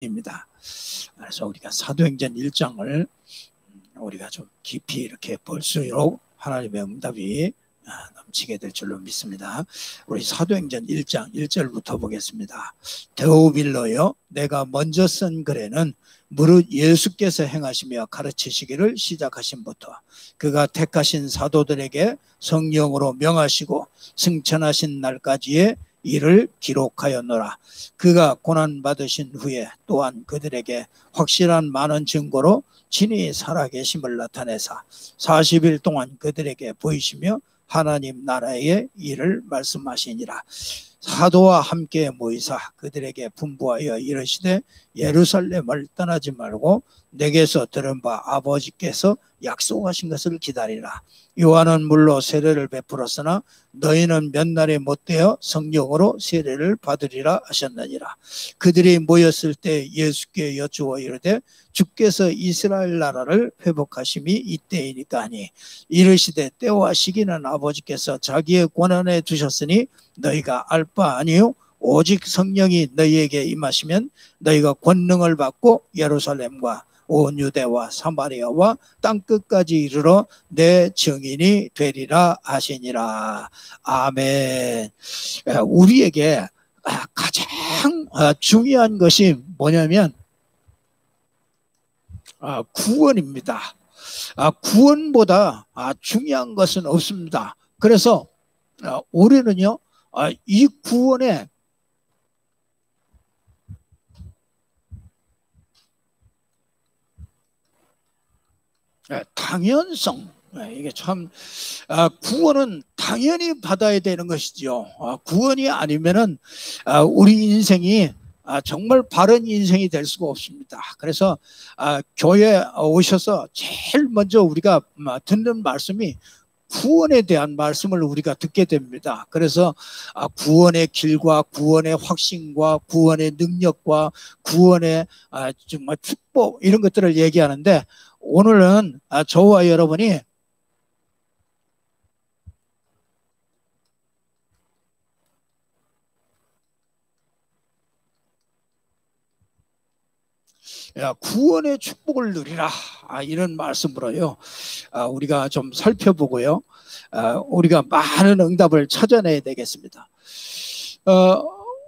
입니다. 그래서 우리가 사도행전 1장을 우리가 좀 깊이 이렇게 볼수록 하나님의 응답이 넘치게 될 줄로 믿습니다. 우리 사도행전 1장 1절부터 보겠습니다. 데오빌로여, 내가 먼저 쓴 글에는 무릇 예수께서 행하시며 가르치시기를 시작하신부터 그가 택하신 사도들에게 성령으로 명하시고 승천하신 날까지의 이를 기록하였노라. 그가 고난받으신 후에 또한 그들에게 확실한 많은 증거로 친히 살아계심을 나타내사 40일 동안 그들에게 보이시며 하나님 나라의 일을 말씀하시니라. 사도와 함께 모이사 그들에게 분부하여 이르시되 예루살렘을 떠나지 말고 내게서 들은 바 아버지께서 약속하신 것을 기다리라. 요한은 물로 세례를 베풀었으나 너희는 몇 날에 못되어 성령으로 세례를 받으리라 하셨느니라. 그들이 모였을 때 예수께 여쭈어 이르되 주께서 이스라엘 나라를 회복하심이 이때이니까 하니 이르시되 때와 시기는 아버지께서 자기의 권한에 두셨으니 너희가 알 바 아니요 오직 성령이 너희에게 임하시면 너희가 권능을 받고 예루살렘과 온 유대와 사마리아와 땅끝까지 이르러 내 증인이 되리라 하시니라. 아멘. 우리에게 가장 중요한 것이 뭐냐면 구원입니다. 구원보다 중요한 것은 없습니다. 그래서 우리는요, 이 구원에 당연성, 이게 참 구원은 당연히 받아야 되는 것이죠. 구원이 아니면은 우리 인생이 정말 바른 인생이 될 수가 없습니다. 그래서 교회에 오셔서 제일 먼저 우리가 듣는 말씀이 구원에 대한 말씀을 우리가 듣게 됩니다. 그래서 구원의 길과 구원의 확신과 구원의 능력과 구원의 정말 축복 이런 것들을 얘기하는데 오늘은 저와 여러분이 구원의 축복을 누리라 이런 말씀으로요 우리가 좀 살펴보고요 우리가 많은 응답을 찾아내야 되겠습니다.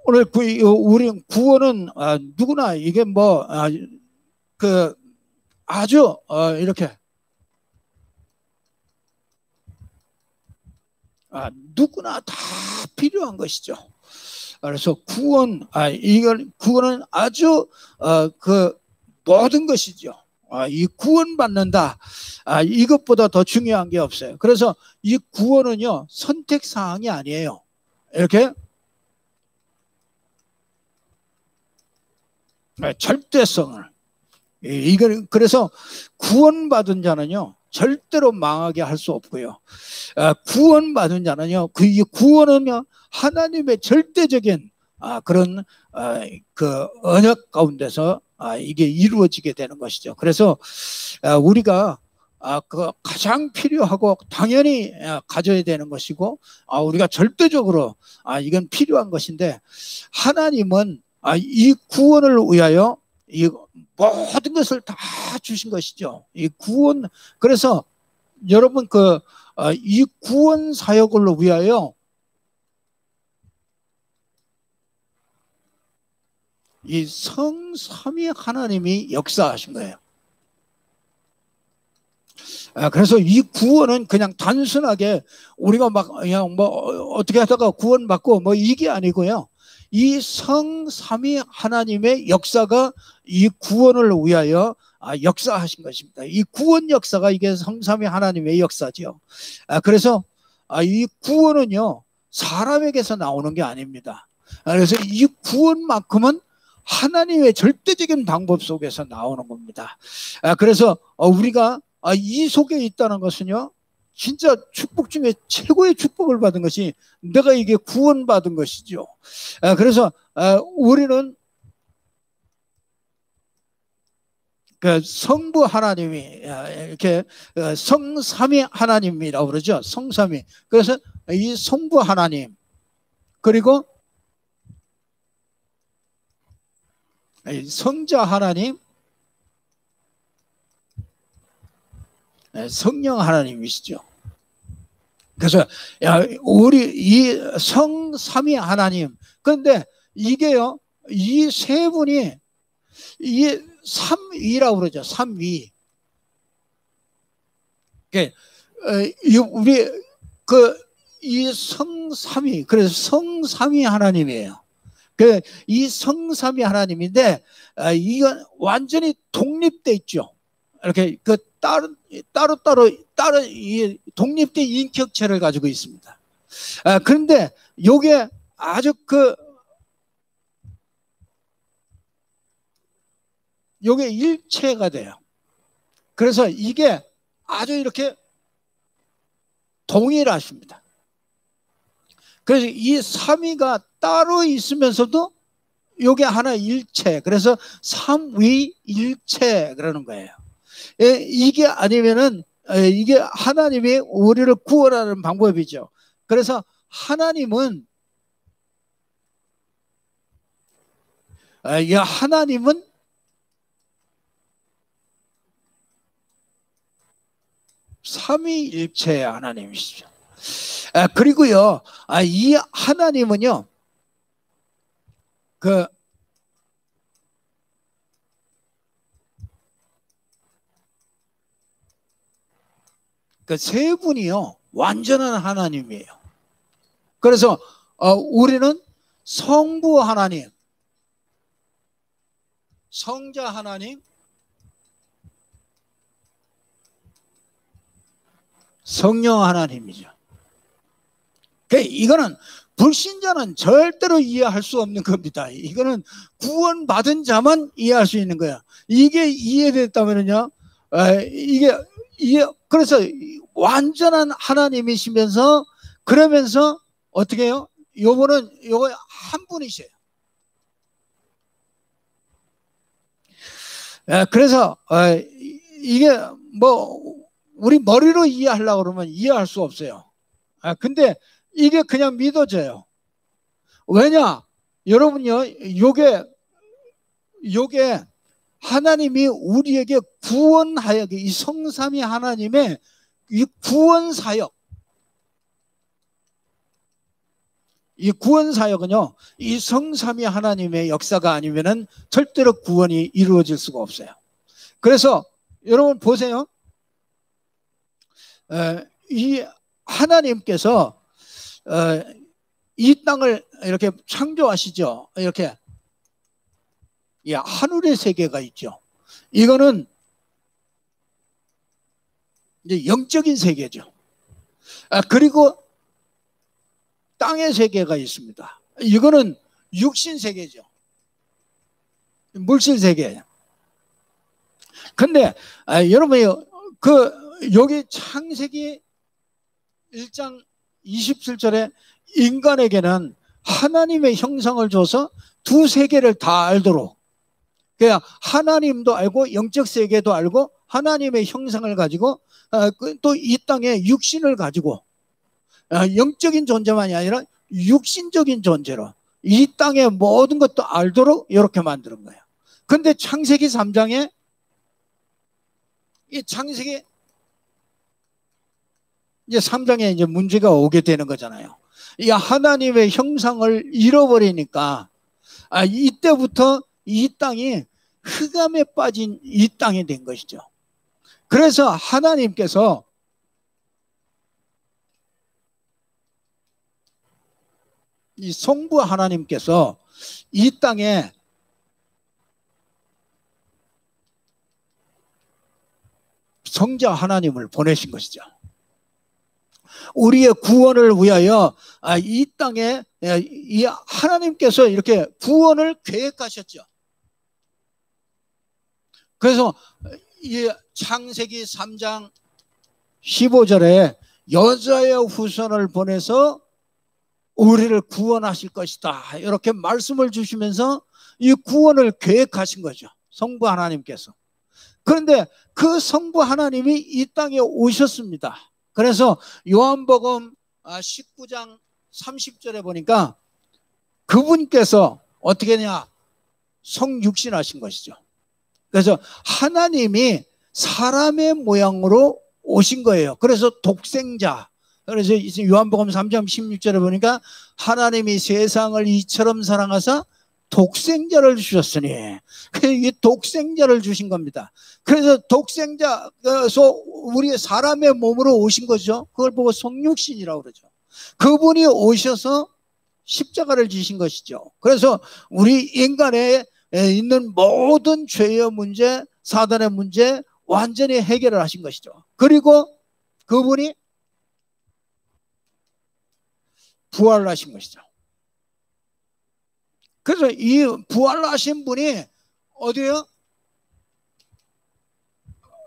오늘 우리 구원은 누구나 이게 뭐 아주 이렇게 누구나 다 필요한 것이죠. 그래서 구원은 아주 모든 것이죠. 이 구원받는다. 이것보다 더 중요한 게 없어요. 그래서 이 구원은요, 선택사항이 아니에요. 이렇게 절대성을. 그래서 구원받은 자는요, 절대로 망하게 할 수 없고요. 구원받은 자는요, 이 구원은요, 하나님의 절대적인 그런 그 언약 가운데서 이게 이루어지게 되는 것이죠. 그래서 우리가 그 가장 필요하고 당연히 가져야 되는 것이고 우리가 절대적으로 이건 필요한 것인데 하나님은 이 구원을 위하여 이 모든 것을 다 주신 것이죠. 이 구원 그래서 여러분 이 구원 사역을 위하여 이 성삼위 하나님이 역사하신 거예요. 그래서 이 구원은 그냥 단순하게 우리가 막 그냥 뭐 어떻게 하다가 구원받고 뭐 이게 아니고요. 이 성삼위 하나님의 역사가 이 구원을 위하여 역사하신 것입니다. 이 구원 역사가 이게 성삼위 하나님의 역사죠. 그래서 이 구원은요 사람에게서 나오는 게 아닙니다. 그래서 이 구원만큼은 하나님의 절대적인 방법 속에서 나오는 겁니다. 그래서 우리가 이 속에 있다는 것은요 진짜 축복 중에 최고의 축복을 받은 것이 내가 이게 구원받은 것이죠. 그래서 우리는 그 성부 하나님이 이렇게 성삼위 하나님이라고 그러죠. 성삼위. 그래서 이 성부 하나님 그리고 성자 하나님, 성령 하나님이시죠. 그래서 우리 이 성삼위 하나님, 그런데 이게요, 이 세 분이 이 삼위라고 그러죠. 삼위. 우리 이 성삼위, 그래서 성삼위 하나님이에요. 이 성삼위 하나님인데 이건 완전히 독립돼 있죠. 이렇게 따로 이 독립된 인격체를 가지고 있습니다. 그런데 요게 아주 요게 일체가 돼요. 그래서 이게 아주 이렇게 동일하십니다. 그래서 이 삼위가 따로 있으면서도 요게 하나 일체, 그래서 삼위일체 그러는 거예요. 이게 아니면은 이게 하나님이 우리를 구원하는 방법이죠. 그래서 하나님은 삼위일체의 하나님이시죠. 그리고요, 이 하나님은요, 그 세 분이요, 완전한 하나님이에요. 그래서 우리는 성부 하나님, 성자 하나님, 성령 하나님이죠. 이거는 불신자는 절대로 이해할 수 없는 겁니다. 이거는 구원받은 자만 이해할 수 있는 거야. 이게 이해됐다면요, 그래서 완전한 하나님이시면서, 그러면서 어떻게 해요? 요거 한 분이세요. 그래서 이게 뭐 우리 머리로 이해하려고 그러면 이해할 수 없어요. 근데 이게 그냥 믿어져요. 왜냐? 여러분요, 요게 하나님이 우리에게 구원하여, 이 성삼위 하나님의 이 구원 사역, 이 구원 사역은요, 이 성삼위 하나님의 역사가 아니면은 절대로 구원이 이루어질 수가 없어요. 그래서 여러분 보세요. 이 하나님께서 이 땅을 이렇게 창조하시죠. 이렇게 하늘의 세계가 있죠. 이거는 이제 영적인 세계죠. 그리고 땅의 세계가 있습니다. 이거는 육신 세계죠. 물질 세계예요. 근데 여러분이 여기 창세기 1장 27절에 인간에게는 하나님의 형상을 줘서 두 세계를 다 알도록, 그냥 하나님도 알고 영적 세계도 알고 하나님의 형상을 가지고 또 이 땅에 육신을 가지고 영적인 존재만이 아니라 육신적인 존재로 이 땅의 모든 것도 알도록 이렇게 만드는 거예요. 그런데 창세기 3장에 이 창세기 이제 3장에 이제 문제가 오게 되는 거잖아요. 이 하나님의 형상을 잃어버리니까 이때부터 이 땅이 흑암에 빠진 이 땅이 된 것이죠. 그래서 하나님께서 이 성부 하나님께서 이 땅에 성자 하나님을 보내신 것이죠. 우리의 구원을 위하여 이 땅에 이 하나님께서 이렇게 구원을 계획하셨죠. 그래서 이 창세기 3장 15절에 여자의 후손을 보내서 우리를 구원하실 것이다, 이렇게 말씀을 주시면서 이 구원을 계획하신 거죠. 성부 하나님께서. 그런데 그 성부 하나님이 이 땅에 오셨습니다. 그래서 요한복음 19장 30절에 보니까 그분께서 어떻게 했냐, 성육신하신 것이죠. 그래서 하나님이 사람의 모양으로 오신 거예요. 그래서 독생자. 그래서 요한복음 3장 16절에 보니까 하나님이 세상을 이처럼 사랑하사 독생자를 주셨으니, 이 독생자를 주신 겁니다. 그래서 독생자에서 우리 사람의 몸으로 오신 거죠. 그걸 보고 성육신이라고 그러죠. 그분이 오셔서 십자가를 지신 것이죠. 그래서 우리 인간에 있는 모든 죄의 문제, 사단의 문제 완전히 해결을 하신 것이죠. 그리고 그분이 부활하신 것이죠. 그래서 이 부활하신 분이 어디에요?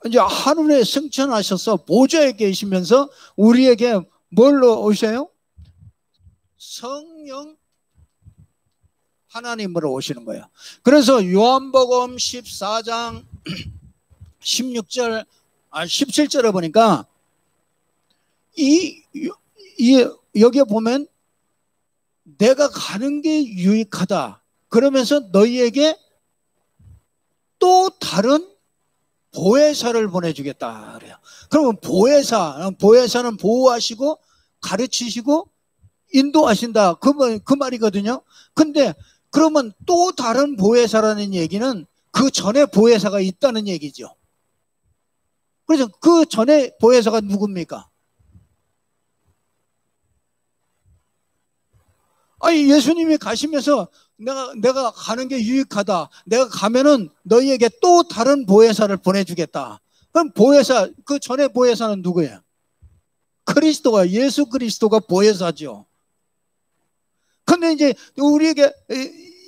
이제 하늘에 승천하셔서 보좌에 계시면서 우리에게 뭘로 오셔요? 성령 하나님으로 오시는 거예요. 그래서 요한복음 14장 16절, 17절에 보니까 여기에 보면 내가 가는 게 유익하다. 그러면서 너희에게 또 다른 보혜사를 보내주겠다 그래요. 그러면 보혜사는 보호하시고 가르치시고 인도하신다. 그 말이거든요. 근데 그러면 또 다른 보혜사라는 얘기는 그 전에 보혜사가 있다는 얘기죠. 그래서 그 전에 보혜사가 누굽니까? 아니, 예수님이 가시면서 내가 가는 게 유익하다. 내가 가면은 너희에게 또 다른 보혜사를 보내주겠다. 그럼 보혜사, 그 전에 보혜사는 누구예요? 그리스도가, 예수 그리스도가 보혜사죠. 근데 이제 우리에게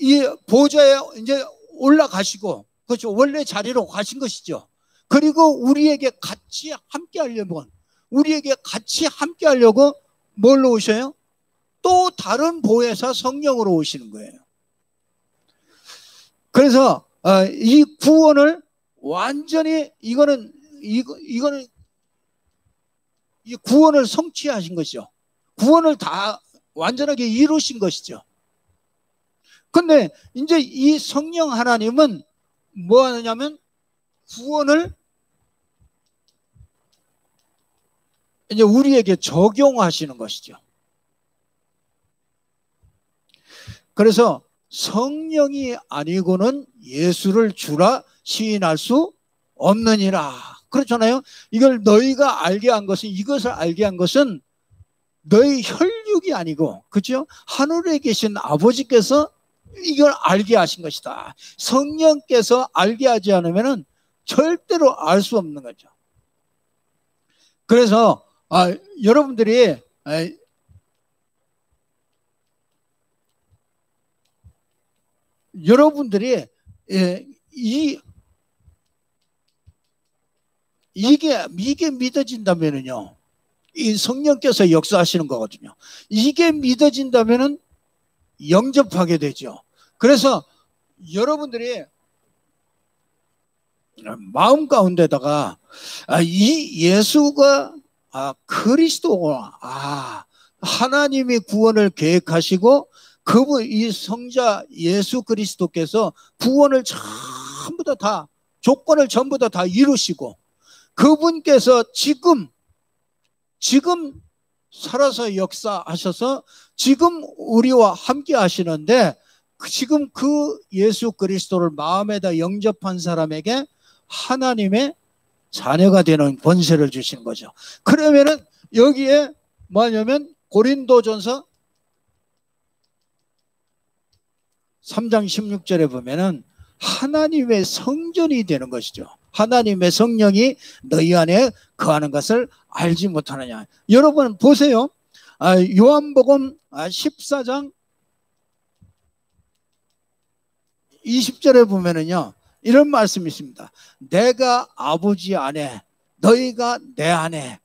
이 보좌에 이제 올라가시고, 그렇죠. 원래 자리로 가신 것이죠. 그리고 우리에게 같이 함께 하려고, 뭘로 오셔요? 또 다른 보혜사 성령으로 오시는 거예요. 그래서 이 구원을 완전히 이거는 이 구원을 성취하신 것이죠. 구원을 다 완전하게 이루신 것이죠. 근데 이제 이 성령 하나님은 뭐 하느냐면 구원을 이제 우리에게 적용하시는 것이죠. 그래서 성령이 아니고는 예수를 주라 시인할 수 없느니라. 그렇잖아요. 이것을 알게 한 것은 너희 혈육이 아니고, 그죠? 하늘에 계신 아버지께서 이걸 알게 하신 것이다. 성령께서 알게 하지 않으면 절대로 알 수 없는 거죠. 그래서 여러분들이 이게 믿어진다면은요, 이 성령께서 역사하시는 거거든요. 이게 믿어진다면은 영접하게 되죠. 그래서 여러분들이 마음 가운데다가 이 예수가 그리스도구나, 하나님이 구원을 계획하시고 이 성자 예수 그리스도께서 구원을 전부 다 조건을 전부 다 이루시고 그분께서 지금 살아서 역사하셔서 지금 우리와 함께 하시는데, 지금 그 예수 그리스도를 마음에다 영접한 사람에게 하나님의 자녀가 되는 권세를 주신 거죠. 그러면은 여기에 뭐냐면 고린도전서 3장 16절에 보면은 하나님의 성전이 되는 것이죠. 하나님의 성령이 너희 안에 거하는 것을 알지 못하느냐. 여러분 보세요. 요한복음 14장 20절에 보면은요, 이런 말씀이 있습니다. 내가 아버지 안에, 너희가 내 안에,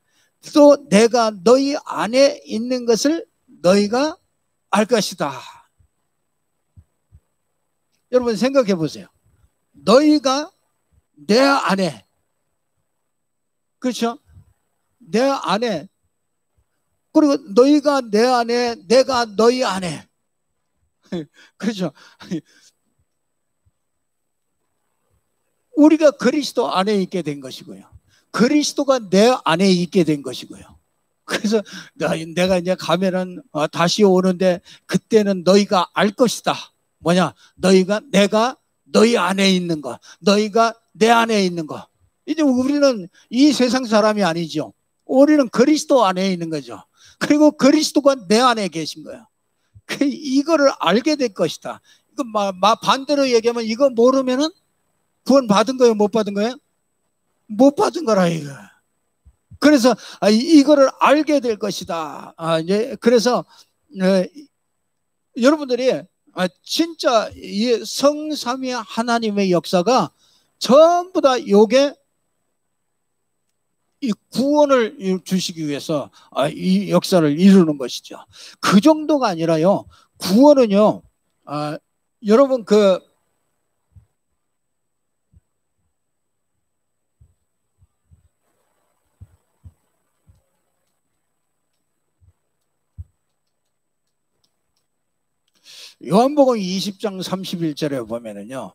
또 내가 너희 안에 있는 것을 너희가 알 것이다. 여러분 생각해 보세요. 너희가 내 안에, 그렇죠? 내 안에, 그리고 너희가 내 안에, 내가 너희 안에. 그렇죠? 우리가 그리스도 안에 있게 된 것이고요. 그리스도가 내 안에 있게 된 것이고요. 그래서 내가 이제 가면은 다시 오는데 그때는 너희가 알 것이다. 뭐냐? 내가 너희 안에 있는 거, 너희가 내 안에 있는 거. 이제 우리는 이 세상 사람이 아니죠. 우리는 그리스도 안에 있는 거죠. 그리고 그리스도가 내 안에 계신 거예요. 이거를 알게 될 것이다. 이거 반대로 얘기하면 이거 모르면은 구원 받은 거예요? 못 받은 거예요? 못 받은 거라 이거. 그래서 이거를 알게 될 것이다. 이제 그래서 여러분들이 진짜 이 성삼위 하나님의 역사가 전부 다 요게 이 구원을 주시기 위해서 이 역사를 이루는 것이죠. 그 정도가 아니라요. 구원은요. 여러분 요한복음 20장 31절에 보면은요.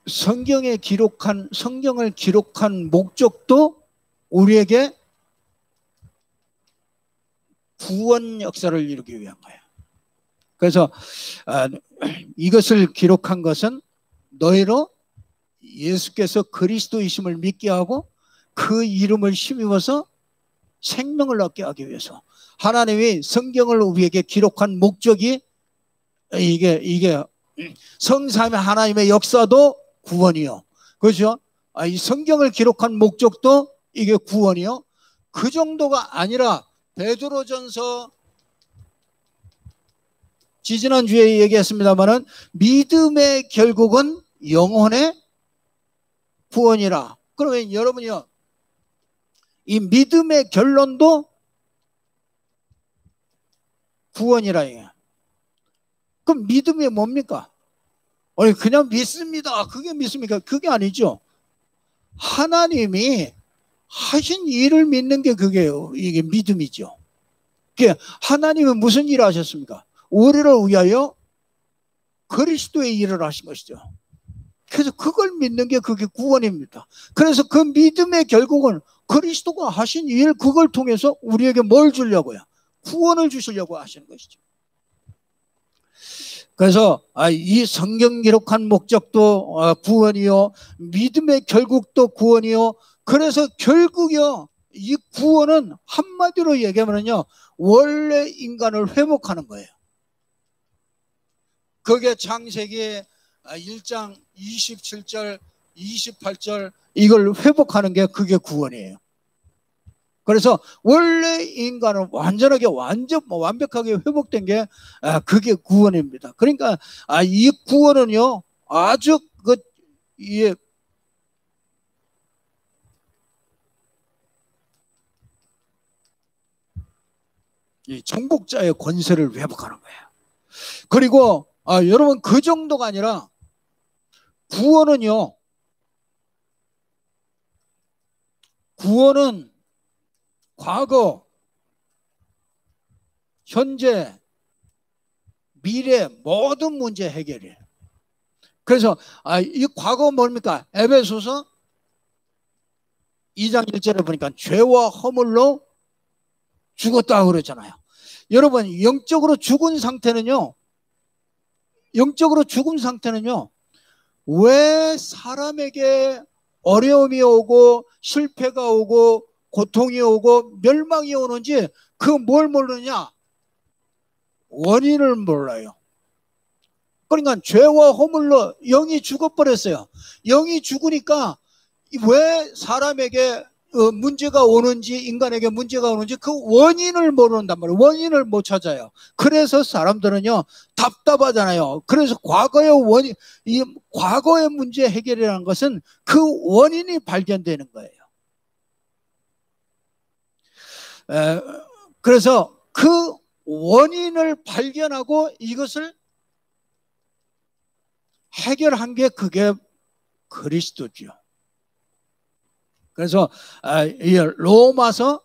성경을 기록한 목적도 우리에게 구원 역사를 이루기 위한 거예요. 그래서 이것을 기록한 것은 너희로 예수께서 그리스도이심을 믿게 하고 그 이름을 힘입어서 생명을 얻게 하기 위해서 하나님이 성경을 우리에게 기록한 목적이 이게 성삼위 하나님의 역사도 구원이요. 그렇죠? 이 성경을 기록한 목적도 이게 구원이요. 그 정도가 아니라 베드로전서 지지난주에 얘기했습니다만은 믿음의 결국은 영혼의 구원이라. 그러면 여러분이요. 이 믿음의 결론도 구원이라. 그럼 믿음이 뭡니까? 그냥 믿습니다. 그게 믿습니까? 그게 아니죠. 하나님이 하신 일을 믿는 게 그게요. 이게 믿음이죠. 하나님은 무슨 일을 하셨습니까? 우리를 위하여 그리스도의 일을 하신 것이죠. 그래서 그걸 믿는 게 그게 구원입니다. 그래서 그 믿음의 결국은 그리스도가 하신 일 그걸 통해서 우리에게 뭘 주려고요? 구원을 주시려고 하시는 것이죠. 그래서 이 성경 기록한 목적도 구원이요. 믿음의 결국도 구원이요. 그래서 결국요. 이 구원은 한마디로 얘기하면요. 원래 인간을 회복하는 거예요. 그게 창세기 1장 27절 28절 이걸 회복하는 게 그게 구원이에요. 그래서 원래 인간은 완벽하게 회복된 게 그게 구원입니다. 그러니까 이 구원은요 아주 이 정복자의 권세를 회복하는 거예요. 그리고 여러분 그 정도가 아니라 구원은 과거, 현재, 미래 모든 문제 해결이에요. 그래서 이 과거 뭡니까? 에베소서 2장 1절에 보니까 죄와 허물로 죽었다 그러잖아요. 여러분 영적으로 죽은 상태는요. 왜 사람에게 어려움이 오고 실패가 오고 고통이 오고 멸망이 오는지 그 뭘 모르느냐? 원인을 몰라요. 그러니까 죄와 허물로 영이 죽어버렸어요. 영이 죽으니까 왜 사람에게 문제가 오는지 인간에게 문제가 오는지 그 원인을 모른단 말이에요. 원인을 못 찾아요. 그래서 사람들은요 답답하잖아요. 그래서 과거의 문제 해결이라는 것은 그 원인이 발견되는 거예요. 그래서 그 원인을 발견하고 이것을 해결한 게 그게 그리스도죠. 그래서 로마서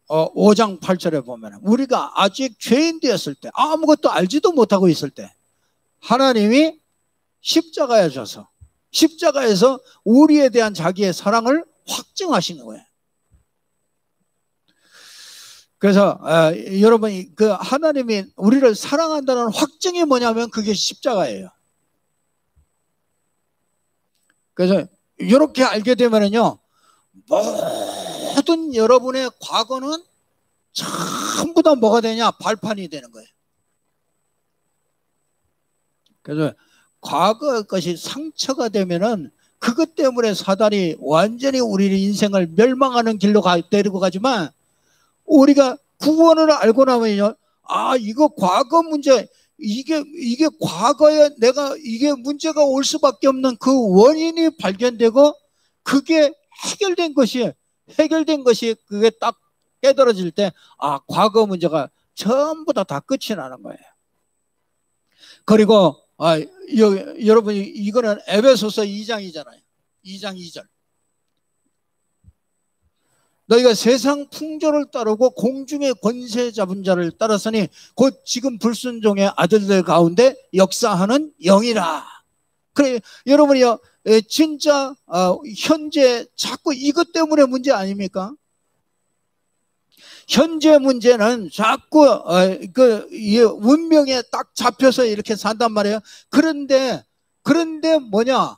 5장 8절에 보면 우리가 아직 죄인 되었을 때, 아무것도 알지도 못하고 있을 때 하나님이 십자가에 져서 십자가에서 우리에 대한 자기의 사랑을 확증하신 거예요. 그래서 여러분이 그 하나님이 우리를 사랑한다는 확증이 뭐냐면 그게 십자가예요. 그래서 이렇게 알게 되면은요, 모든 여러분의 과거는 전부 다 뭐가 되냐? 발판이 되는 거예요. 그래서 과거 것이 상처가 되면은 그것 때문에 사단이 완전히 우리 인생을 멸망하는 길로 데리고 가지만, 우리가 구원을 알고 나면요, 아, 이거 과거 문제, 이게 과거에 내가 이게 문제가 올 수밖에 없는 그 원인이 발견되고 그게 해결된 것이 그게 딱 깨달아질 때, 아, 과거 문제가 전부 다 끝이 나는 거예요. 그리고 여러분이 이거는 에베소서 2장이잖아요. 2장 2절. 너희가 세상 풍조를 따르고 공중의 권세 잡은 자를 따랐으니 곧 지금 불순종의 아들들 가운데 역사하는 영이라. 그래, 여러분이요, 진짜 현재 자꾸 이것 때문에 문제 아닙니까? 현재 문제는 자꾸 운명에 딱 잡혀서 이렇게 산단 말이에요. 그런데 뭐냐?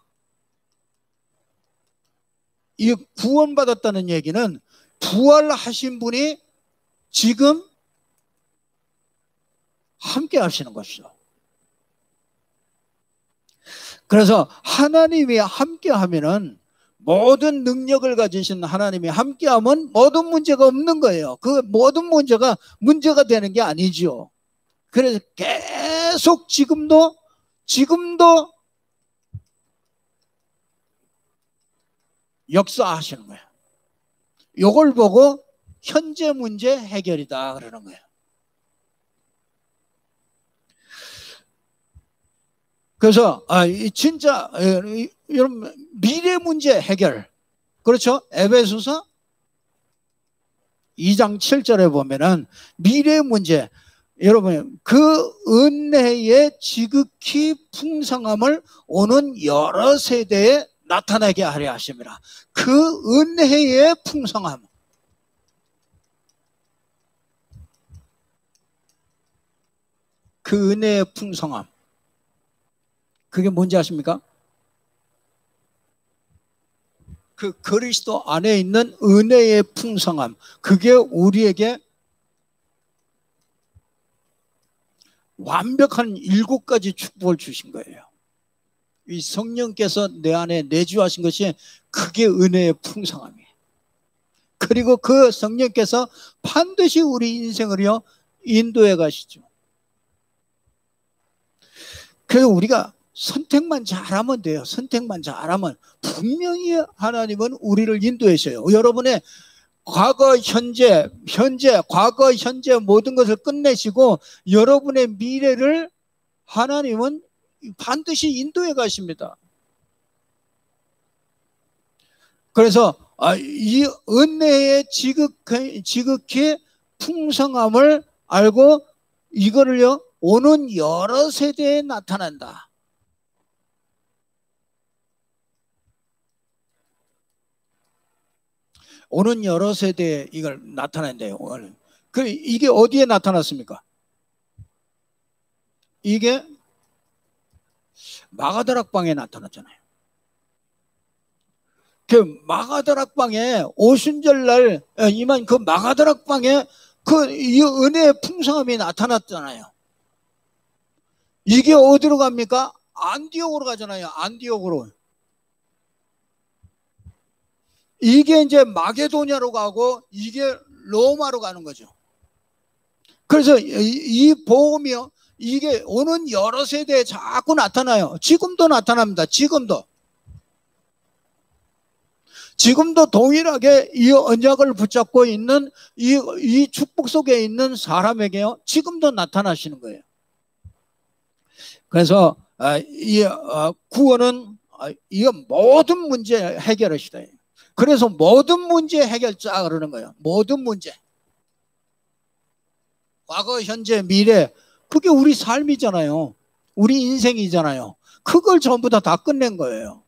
이 구원받았다는 얘기는 부활하신 분이 지금 함께 하시는 것이죠. 그래서 하나님이 함께 하면은, 모든 능력을 가지신 하나님이 함께하면 모든 문제가 없는 거예요. 그 모든 문제가 되는 게 아니죠. 그래서 계속 지금도 역사하시는 거예요. 이걸 보고 현재 문제 해결이다 그러는 거예요. 그래서 진짜 여러분, 미래 문제 해결, 그렇죠? 에베소서 2장 7절에 보면은 미래 문제, 여러분, 그 은혜의 지극히 풍성함을 오는 여러 세대에 나타나게 하려 하십니다. 그 은혜의 풍성함, 그 은혜의 풍성함, 그게 뭔지 아십니까? 그 그리스도 안에 있는 은혜의 풍성함, 그게 우리에게 완벽한 7가지 축복을 주신 거예요. 이 성령께서 내 안에 내주하신 것이 그게 은혜의 풍성함이에요. 그리고 그 성령께서 반드시 우리 인생을요 인도해 가시죠. 그래서 우리가 선택만 잘하면 돼요. 선택만 잘하면 분명히 하나님은 우리를 인도하셔요. 여러분의 과거, 현재 모든 것을 끝내시고 여러분의 미래를 하나님은 반드시 인도해 가십니다. 그래서 이 은혜의 지극히 풍성함을 알고 이거를요 오는 여러 세대에 나타난다. 오는 여러 세대에 이걸 나타낸대요. 이게 어디에 나타났습니까? 이게 마가다락방에 나타났잖아요. 그 마가다락방에 오순절날 이만 그 마가다락방에 이 은혜의 풍성함이 나타났잖아요. 이게 어디로 갑니까? 안디옥으로 가잖아요. 안디옥으로. 이게 이제 마게도냐로 가고 이게 로마로 가는 거죠. 그래서 이 복음이요, 이게 오는 여러 세대에 자꾸 나타나요. 지금도 나타납니다. 지금도 동일하게 이 언약을 붙잡고 있는 이 축복 속에 있는 사람에게요 지금도 나타나시는 거예요. 그래서 이 구원은 이 모든 문제 해결하시다. 그래서 모든 문제 해결자 그러는 거예요. 모든 문제. 과거, 현재, 미래. 그게 우리 삶이잖아요. 우리 인생이잖아요. 그걸 전부 다 끝낸 거예요.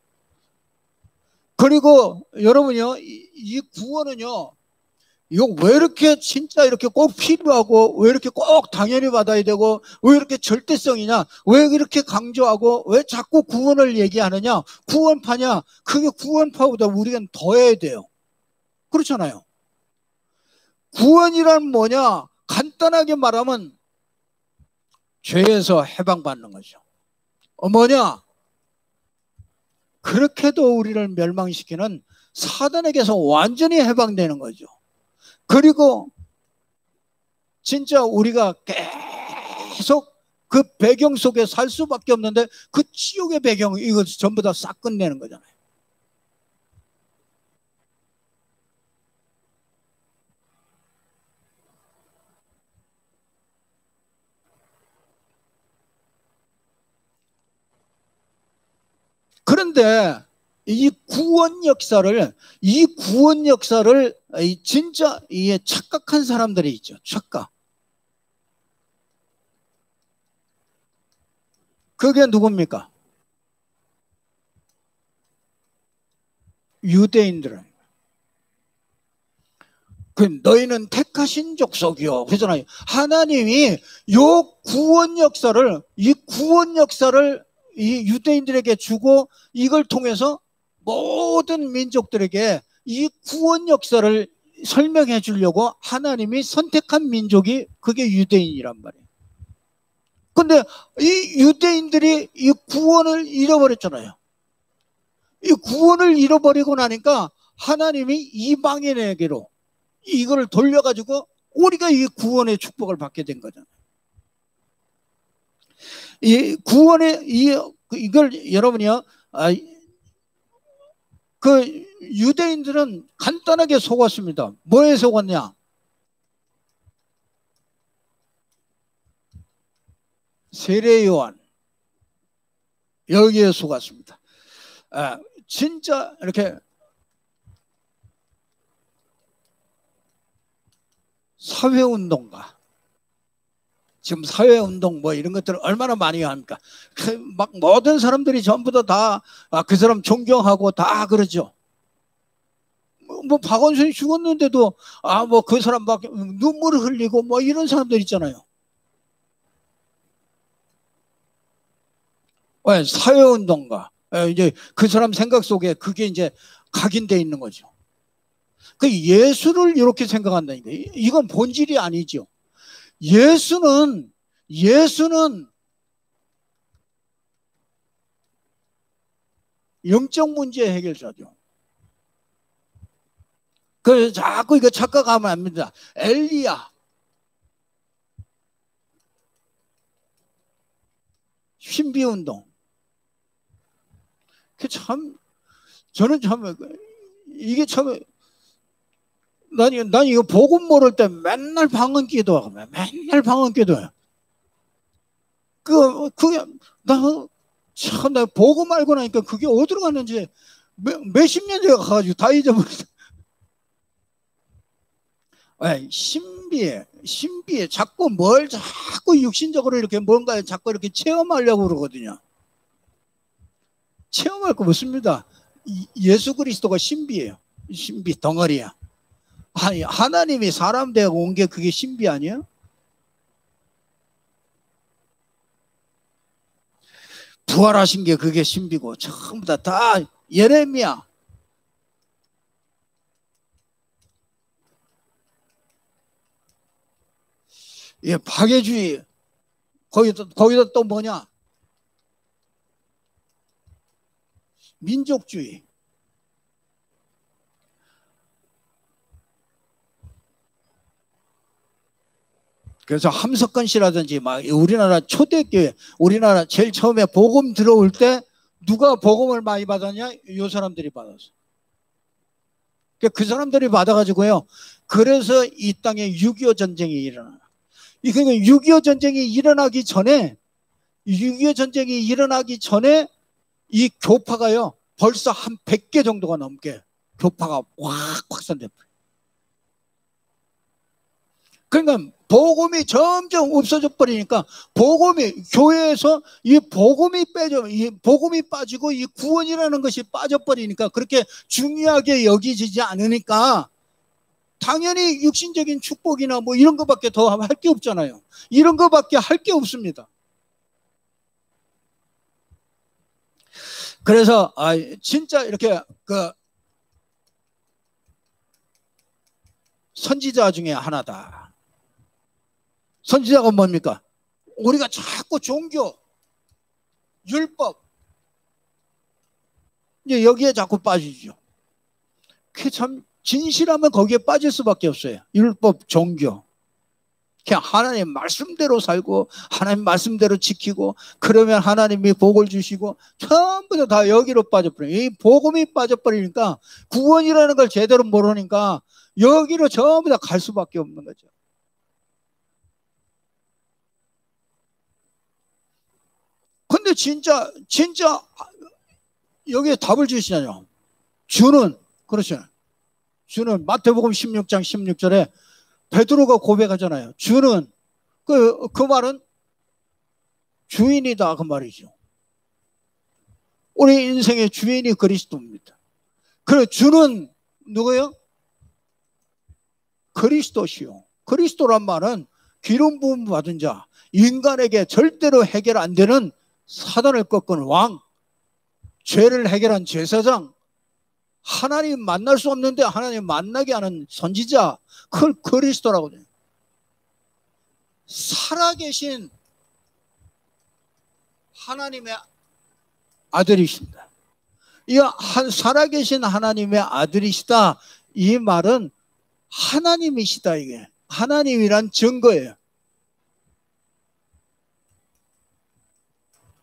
그리고 여러분요, 이 구원은요, 이거 왜 이렇게 진짜 이렇게 꼭 필요하고, 왜 이렇게 꼭 당연히 받아야 되고, 왜 이렇게 절대성이냐, 왜 이렇게 강조하고, 왜 자꾸 구원을 얘기하느냐, 구원파냐, 그게 구원파보다 우리는 더 해야 돼요. 그렇잖아요. 구원이란 뭐냐, 간단하게 말하면 죄에서 해방받는 거죠. 뭐냐, 그렇게도 우리를 멸망시키는 사단에게서 완전히 해방되는 거죠. 그리고 진짜 우리가 계속 그 배경 속에 살 수밖에 없는데 그 지옥의 배경 이거 전부 다 싹 끝내는 거잖아요. 그런데 이 구원 역사를 진짜 이게 착각한 사람들이 있죠. 착각. 그게 누굽니까? 유대인들은. 그 너희는 택하신 족속이요. 그러잖아요. 하나님이 이 구원 역사를 이 유대인들에게 주고 이걸 통해서 모든 민족들에게 이 구원 역사를 설명해 주려고 하나님이 선택한 민족이 그게 유대인이란 말이에요. 근데 이 유대인들이 이 구원을 잃어버렸잖아요. 이 구원을 잃어버리고 나니까 하나님이 이방인에게로 이걸 돌려가지고 우리가 이 구원의 축복을 받게 된 거잖아요. 이 구원의 이걸 여러분이요, 그 유대인들은 간단하게 속았습니다. 뭐에 속았냐? 세례 요한 여기에 속았습니다. 진짜 이렇게 사회운동가, 지금 사회운동 뭐 이런 것들을 얼마나 많이 합니까? 막 모든 사람들이 전부 다 그 사람 존경하고 다 그러죠. 뭐 박원순이 죽었는데도 뭐 그 사람 막 눈물을 흘리고 뭐 이런 사람들 있잖아요. 왜? 사회운동가. 이제 그 사람 생각 속에 그게 이제 각인돼 있는 거죠. 그 예수를 이렇게 생각한다니까. 이건 본질이 아니죠. 예수는 영적 문제 해결자죠. 그래서 자꾸 이거 착각하면 안 됩니다. 엘리야, 신비운동. 저는 참 이게 참 난 이거 복음 모를 때 맨날 방언 기도하고 맨날 방언 기도해요. 그게 나 복음 알고 나니까 그게 어디로 갔는지 몇십 년 전에 가가지고 다 잊어버렸어. 신비해. 자꾸 육신적으로 이렇게 뭔가 자꾸 이렇게 체험하려고 그러거든요. 체험할 거 없습니다. 예수 그리스도가 신비예요. 신비 덩어리야. 아니, 하나님이 사람 되어 온 게 그게 신비 아니에요? 부활하신 게 그게 신비고 전부 다 예레미야. 예, 박애주의. 거기다 또 뭐냐? 민족주의. 그래서 함석헌 씨라든지 막 우리나라 초대교회, 우리나라 제일 처음에 복음 들어올 때 누가 복음을 많이 받았냐? 이 사람들이 받았어. 그 사람들이 받아가지고요. 그래서 이 땅에 6.25 전쟁이 일어나. 그러니까 6.25 전쟁이 일어나기 전에 이 교파가요. 벌써 한 100개 정도가 넘게 교파가 확 확산돼. 그러니까 복음이 점점 없어져 버리니까 복음이 교회에서 이 복음이 빠지고 이 구원이라는 것이 빠져 버리니까 그렇게 중요하게 여기지지 않으니까 당연히 육신적인 축복이나 뭐 이런 것밖에 더 할 게 없잖아요. 이런 것밖에 할 게 없습니다. 그래서 진짜 이렇게 그 선지자 중에 하나다. 선지자가 뭡니까? 우리가 자꾸 종교, 율법 이제 여기에 자꾸 빠지죠. 그게 참 진실하면 거기에 빠질 수밖에 없어요. 율법, 종교. 그냥 하나님 말씀대로 살고 하나님 말씀대로 지키고 그러면 하나님이 복을 주시고 전부 다 여기로 빠져버려요. 이 복음이 빠져버리니까 구원이라는 걸 제대로 모르니까 여기로 전부 다 갈 수밖에 없는 거죠. 근데 진짜 여기에 답을 주시냐요. 주는 그렇죠. 주는 마태복음 16장 16절에 베드로가 고백하잖아요. 주는 그 말은 주인이다 그 말이죠. 우리 인생의 주인이 그리스도입니다. 그래 주는 누구요? 그리스도시요. 그리스도란 말은 기름 부음 받은 자, 인간에게 절대로 해결 안 되는 사단을 꺾은 왕, 죄를 해결한 제사장, 하나님 만날 수 없는데 하나님 만나게 하는 선지자, 그걸 그리스도라고 해요. 살아계신 하나님의 아들이십니다. 이 살아계신 하나님의 아들이시다. 이 말은 하나님이시다. 이게 하나님이란 증거예요.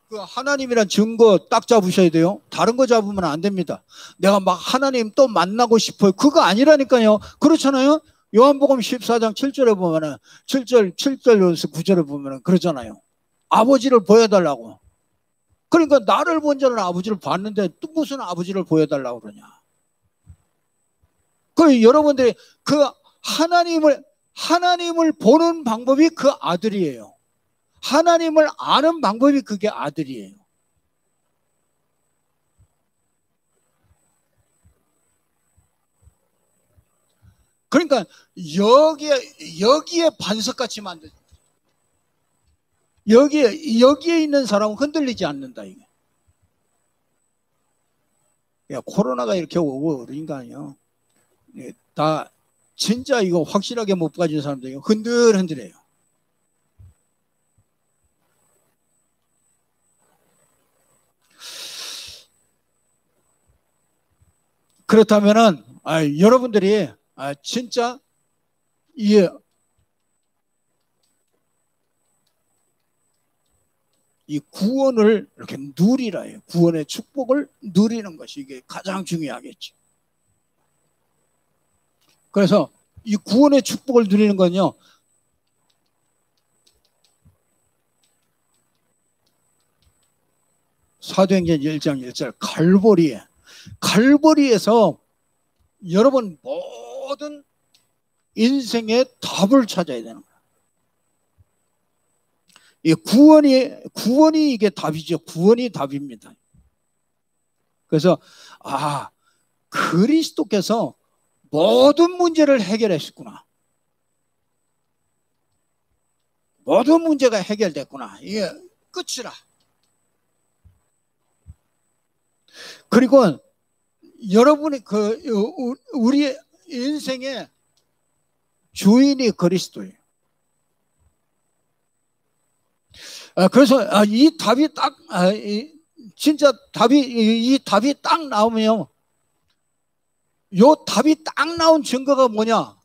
그 하나님이란 증거 딱 잡으셔야 돼요. 다른 거 잡으면 안 됩니다. 내가 막 하나님 또 만나고 싶어요. 그거 아니라니까요. 그렇잖아요. 요한복음 14장 7절에 보면은 7절에서 9절에 보면은 그러잖아요. 아버지를 보여달라고. 그러니까 나를 본 자는 아버지를 봤는데 또 무슨 아버지를 보여달라고 그러냐. 그 여러분들이 그 하나님을 보는 방법이 그 아들이에요. 하나님을 아는 방법이 그게 아들이에요. 그러니까 여기에 반석같이 만든 여기에 있는 사람은 흔들리지 않는다 이게. 야, 코로나가 이렇게 오고 그러니까 아니요. 다 진짜 이거 확실하게 못 가진 사람들이 흔들흔들해요. 그렇다면은 여러분들이 진짜 이 구원을 이렇게 누리라요. 구원의 축복을 누리는 것이 이게 가장 중요하겠죠. 그래서 이 구원의 축복을 누리는 건요. 사도행전 1장 1절 갈보리에서 여러분 모든 인생의 답을 찾아야 되는 거예요. 이 구원이 이게 답이죠. 구원이 답입니다. 그래서 그리스도께서 모든 문제를 해결했구나. 모든 문제가 해결됐구나. 이게 끝이라. 그리고 여러분이 우리 인생의 주인이 그리스도예요. 그래서 이 답이 딱 진짜 이 답이 딱 나오면 요 답이 딱 나온 증거가 뭐냐?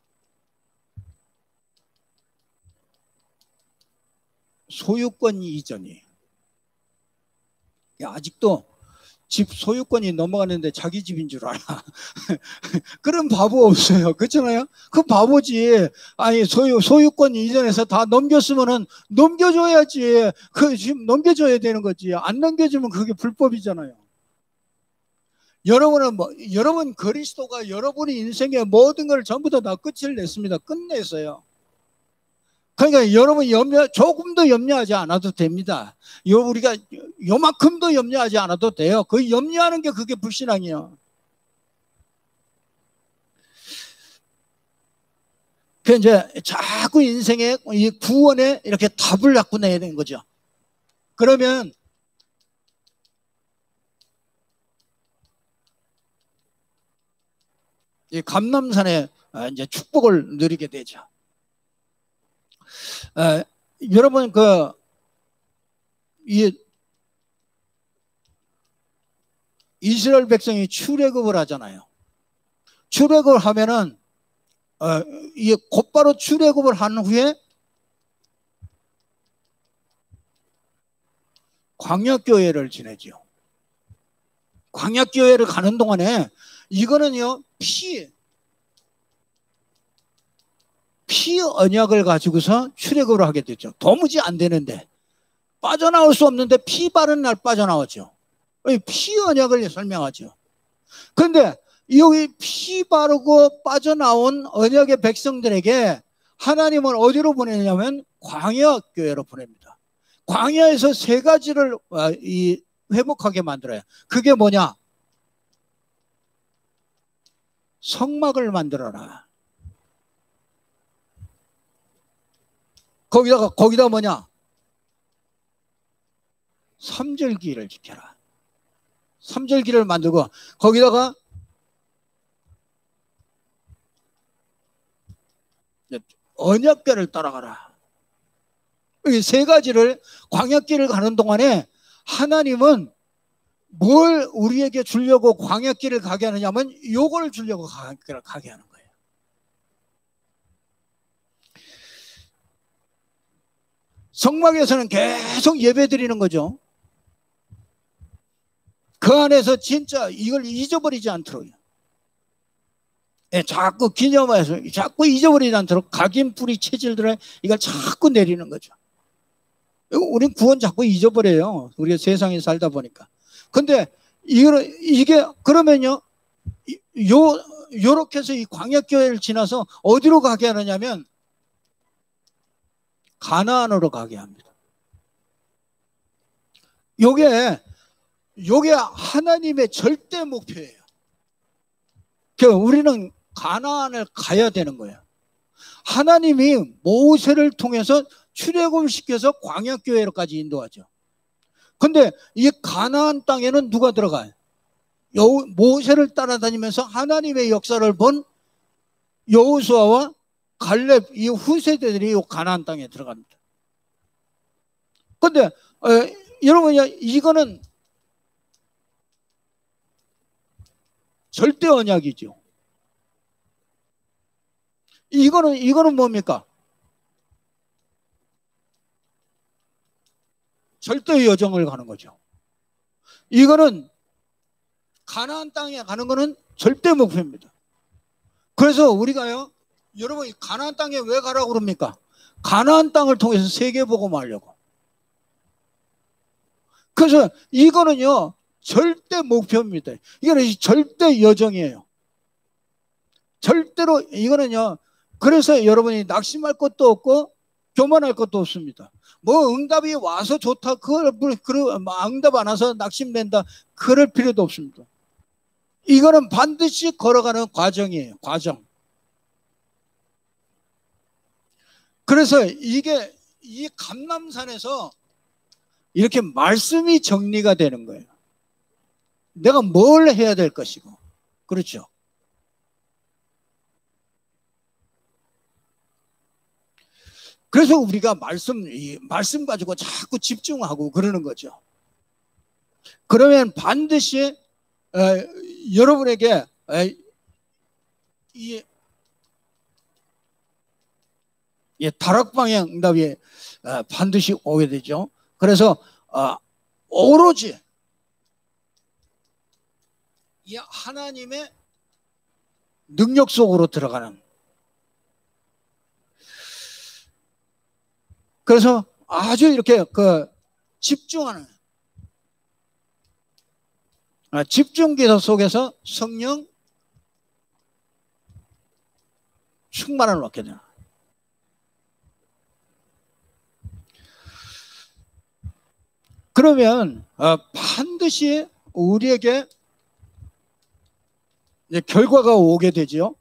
소유권 이전이에요. 아직도 집 소유권이 넘어가는데 자기 집인 줄 알아. 그런 바보 없어요. 그렇잖아요? 그 바보지. 아니, 소유권 이전해서 다 넘겼으면은 넘겨줘야지. 그 집 넘겨줘야 되는 거지. 안 넘겨주면 그게 불법이잖아요. 여러분 그리스도가 여러분의 인생의 모든 걸 전부 다 끝을 냈습니다. 끝냈어요. 그러니까 여러분 조금도 염려하지 않아도 됩니다. 우리가 요만큼도 염려하지 않아도 돼요. 그 염려하는 게 그게 불신앙이에요. 그 이제 자꾸 인생의 이 구원에 이렇게 답을 갖고 내야 되는 거죠. 그러면 이 감람산에 이제 축복을 누리게 되죠. 여러분 이 이스라엘 백성이 출애굽을 하잖아요. 출애굽을 하면은 이게 곧바로 출애굽을 한 후에 광야교회를 지내죠. 광야교회를 가는 동안에 이거는요 피 언약을 가지고서 출애굽을 하게 됐죠. 도무지 안 되는데 빠져나올 수 없는데 피 바른 날 빠져나왔죠. 피 언약을 설명하죠. 그런데 여기 피 바르고 빠져나온 언약의 백성들에게 하나님은 어디로 보내냐면 광야교회로 보냅니다. 광야에서 세 가지를 회복하게 만들어요. 그게 뭐냐? 성막을 만들어라. 거기다 뭐냐? 삼절기를 지켜라. 삼절기를 만들고 거기다가 언약궤를 따라가라. 이 세 가지를 광야길을 가는 동안에 하나님은 뭘 우리에게 주려고 광야길을 가게 하느냐면 요걸 주려고 가게 하는 거예요. 성막에서는 계속 예배 드리는 거죠. 그 안에서 진짜 이걸 잊어버리지 않도록요. 자꾸 기념해서 자꾸 잊어버리지 않도록 각인 뿌리 체질들을 이걸 자꾸 내리는 거죠. 우린 구원 자꾸 잊어버려요. 우리가 세상에 살다 보니까. 근데 이게 그러면요, 요렇게 해서 이 광야교회를 지나서 어디로 가게 하느냐면 가나안으로 가게 합니다. 요게 하나님의 절대 목표예요. 우리는 가나안을 가야 되는 거예요. 하나님이 모세를 통해서 출애굽시켜서 광야교회로까지 인도하죠. 근데 이 가나안 땅에는 누가 들어가요? 모세를 따라다니면서 하나님의 역사를 본 여호수아와 갈렙 이 후세대들이 이 가나안 땅에 들어갑니다. 근데 여러분 이거는 절대 언약이죠. 이거는 뭡니까? 절대 여정을 가는 거죠. 이거는 가나안 땅에 가는 거는 절대 목표입니다. 그래서 우리가요, 여러분 가나안 땅에 왜 가라고 그럽니까? 가나안 땅을 통해서 세계복음하려고. 그래서 이거는요 절대 목표입니다. 이거는 절대 여정이에요. 절대로 이거는요. 그래서 여러분이 낙심할 것도 없고 교만할 것도 없습니다. 뭐 응답이 와서 좋다, 응답 안 와서 낙심된다, 그럴 필요도 없습니다. 이거는 반드시 걸어가는 과정이에요. 과정. 그래서 이게 이 감람산에서 이렇게 말씀이 정리가 되는 거예요. 내가 뭘 해야 될 것이고. 그렇죠. 그래서 우리가 말씀 가지고 자꾸 집중하고 그러는 거죠. 그러면 반드시 여러분에게 이 다락방향 응답이 반드시 오게 되죠. 그래서 오로지 이 하나님의 능력 속으로 들어가는, 그래서 아주 이렇게 집중하는 집중기도 속에서 성령 충만을 얻게 되는. 그러면 반드시 우리에게 이제 결과가 오게 되죠.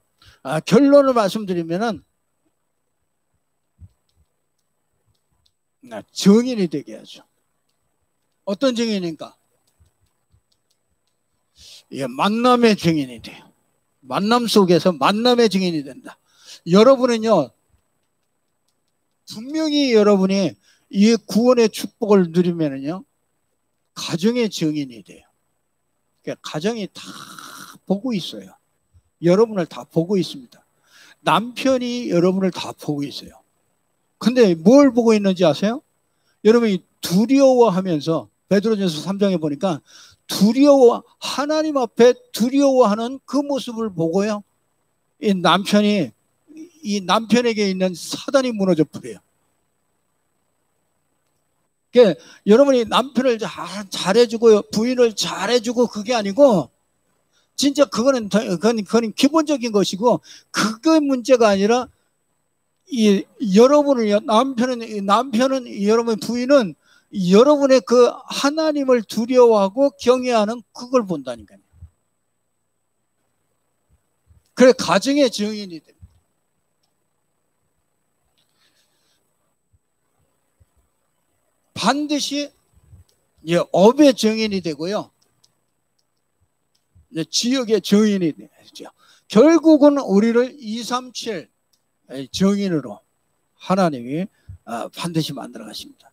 결론을 말씀드리면은 증인이 되게 하죠. 어떤 증인인가? 예, 만남의 증인이 돼요. 만남 속에서 만남의 증인이 된다. 여러분은요, 분명히 여러분이 이 구원의 축복을 누리면은요, 가정의 증인이 돼요. 그러니까 가정이 다 보고 있어요. 여러분을 다 보고 있습니다. 남편이 여러분을 다 보고 있어요. 근데 뭘 보고 있는지 아세요? 여러분이 두려워하면서 베드로전서 3장에 보니까 하나님 앞에 두려워하는 그 모습을 보고요, 이 남편에게 있는 사단이 무너져 버려요. 그러니까 여러분이 남편을 잘해주고 부인을 잘해주고 그게 아니고, 진짜 그건 기본적인 것이고, 그게 문제가 아니라 여러분을 남편은 여러분 부인은 여러분의 그 하나님을 두려워하고 경외하는 그걸 본다니까요. 그래 가정의 증인이 됩니다. 반드시 업의 증인이 되고요, 지역의 증인이 되죠. 결국은 우리를 237 증인으로 하나님이 반드시 만들어 가십니다.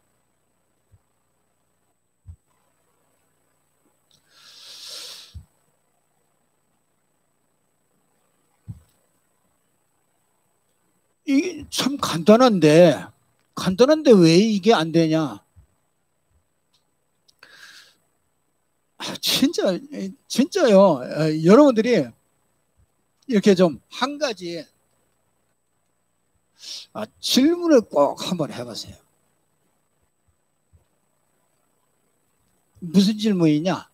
이게 참 간단한데 왜 이게 안 되냐? 진짜요. 여러분들이 이렇게 좀 한 가지 질문을 꼭 한번 해보세요. 무슨 질문이냐?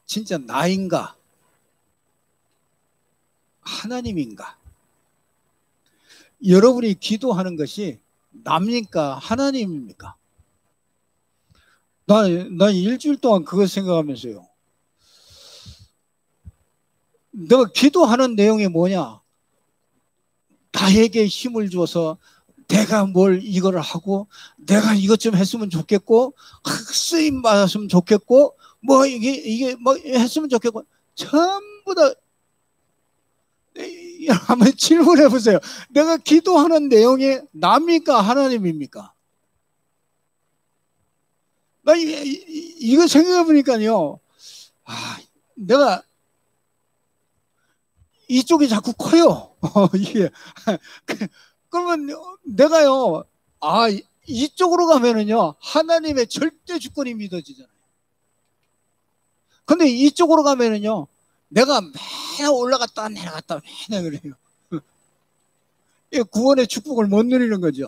진짜 나인가? 하나님인가? 여러분이 기도하는 것이 납니까? 하나님입니까? 난 일주일 동안 그거 생각하면서요, 내가 기도하는 내용이 뭐냐? 나에게 힘을 줘서 내가 뭘 이거를 하고, 내가 이것 좀 했으면 좋겠고, 쓰임 받았으면 좋겠고, 뭐 이게 뭐 했으면 좋겠고, 전부 다. 한번 질문해 보세요. 내가 기도하는 내용이 납니까? 하나님입니까? 나 이거 생각해 보니까요, 내가 이쪽이 자꾸 커요. 이게 그러면 내가요, 이쪽으로 가면은요, 하나님의 절대 주권이 믿어지잖아요. 근데 이쪽으로 가면은요, 내가 맨날 올라갔다 내려갔다 맨날 그래요. 구원의 축복을 못 누리는 거죠.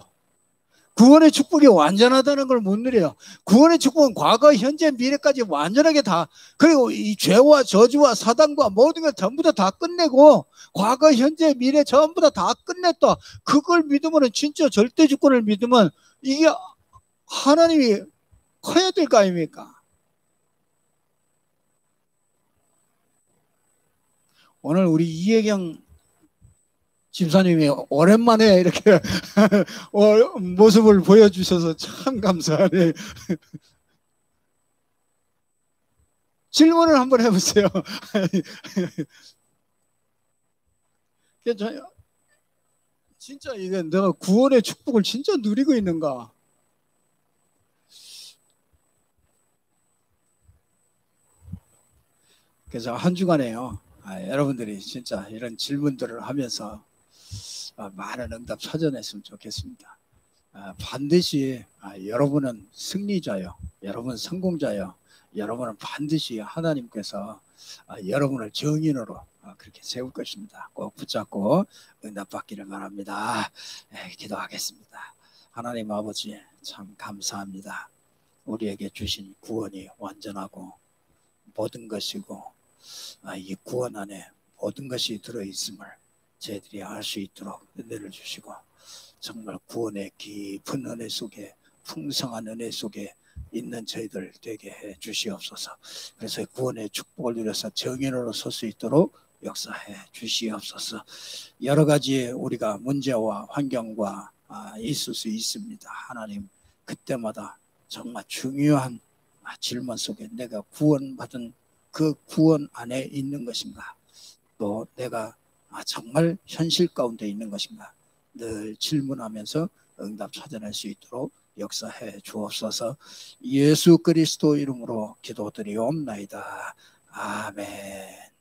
구원의 축복이 완전하다는 걸 못 누려요. 구원의 축복은 과거, 현재, 미래까지 완전하게 다, 그리고 이 죄와 저주와 사단과 모든 걸 전부 다 끝내고, 과거, 현재, 미래 전부 다 끝냈다. 그걸 믿으면, 진짜 절대 주권을 믿으면 이게 하나님이 커야 될 거 아닙니까? 오늘 우리 이혜경 집사님이 오랜만에 이렇게 모습을 보여주셔서 참 감사하네. 질문을 한번 해보세요. 진짜 이게 내가 구원의 축복을 진짜 누리고 있는가? 그래서 한 주간에요, 여러분들이 진짜 이런 질문들을 하면서 많은 응답 찾아냈으면 좋겠습니다. 반드시 여러분은 승리자요, 여러분 성공자요, 여러분은 반드시 하나님께서 여러분을 증인으로 그렇게 세울 것입니다. 꼭 붙잡고 응답받기를 바랍니다. 기도하겠습니다. 하나님 아버지, 참 감사합니다. 우리에게 주신 구원이 완전하고 모든 것이고, 이 구원 안에 모든 것이 들어있음을 저희들이 알 수 있도록 은혜를 주시고, 정말 구원의 깊은 은혜 속에 풍성한 은혜 속에 있는 저희들 되게 해 주시옵소서. 그래서 구원의 축복을 누려서 정인으로 설 수 있도록 역사해 주시옵소서. 여러 가지 우리가 문제와 환경과 있을 수 있습니다. 하나님, 그때마다 정말 중요한 질문 속에 내가 구원받은 그 구원 안에 있는 것인가, 또 내가 정말 현실 가운데 있는 것인가, 늘 질문하면서 응답 찾아낼 수 있도록 역사해 주옵소서. 예수 그리스도 이름으로 기도드리옵나이다. 아멘.